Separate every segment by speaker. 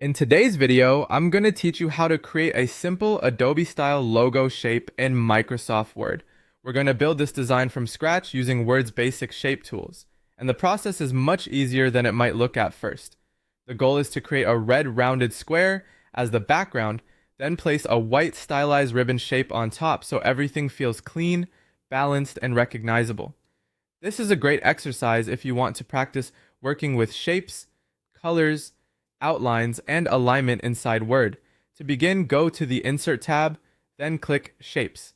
Speaker 1: In today's video, I'm going to teach you how to create a simple Adobe-style logo shape in Microsoft Word. We're going to build this design from scratch using Word's basic shape tools, and the process is much easier than it might look at first. The goal is to create a red rounded square as the background, then place a white stylized ribbon shape on top so everything feels clean, balanced, and recognizable. This is a great exercise if you want to practice working with shapes, colors, outlines, and alignment inside Word. To begin, go to the Insert tab, then click Shapes.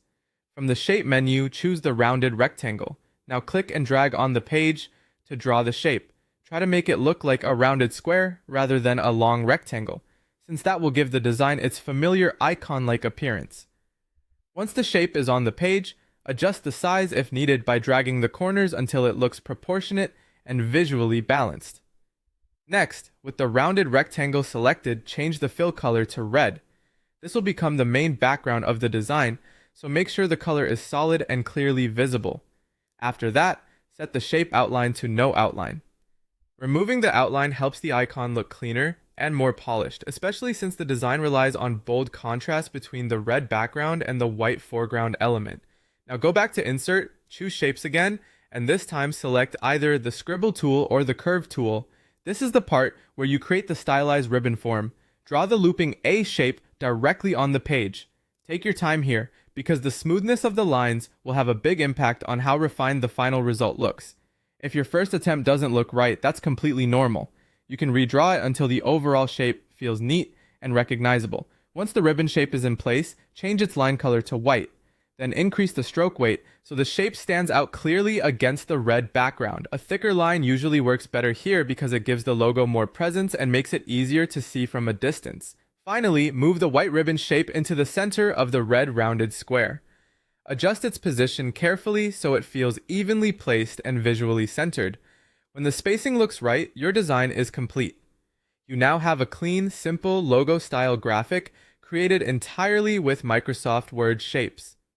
Speaker 1: From the Shape menu, choose the rounded rectangle. Now click and drag on the page to draw the shape. Try to make it look like a rounded square rather than a long rectangle, since that will give the design its familiar icon-like appearance. Once the shape is on the page, adjust the size if needed by dragging the corners until it looks proportionate and visually balanced. Next, with the rounded rectangle selected, change the fill color to red. This will become the main background of the design, so make sure the color is solid and clearly visible. After that, set the shape outline to no outline. Removing the outline helps the icon look cleaner and more polished, especially since the design relies on bold contrast between the red background and the white foreground element. Now go back to Insert, choose Shapes again, and this time select either the Scribble tool or the Curve tool. This is the part where you create the stylized ribbon form. Draw the looping A shape directly on the page. Take your time here, because the smoothness of the lines will have a big impact on how refined the final result looks. If your first attempt doesn't look right, that's completely normal. You can redraw it until the overall shape feels neat and recognizable. Once the ribbon shape is in place, change its line color to white. Then increase the stroke weight so the shape stands out clearly against the red background. A thicker line usually works better here because it gives the logo more presence and makes it easier to see from a distance. Finally, move the white ribbon shape into the center of the red rounded square. Adjust its position carefully so it feels evenly placed and visually centered. When the spacing looks right, your design is complete. You now have a clean, simple logo-style graphic created entirely with Microsoft Word shapes.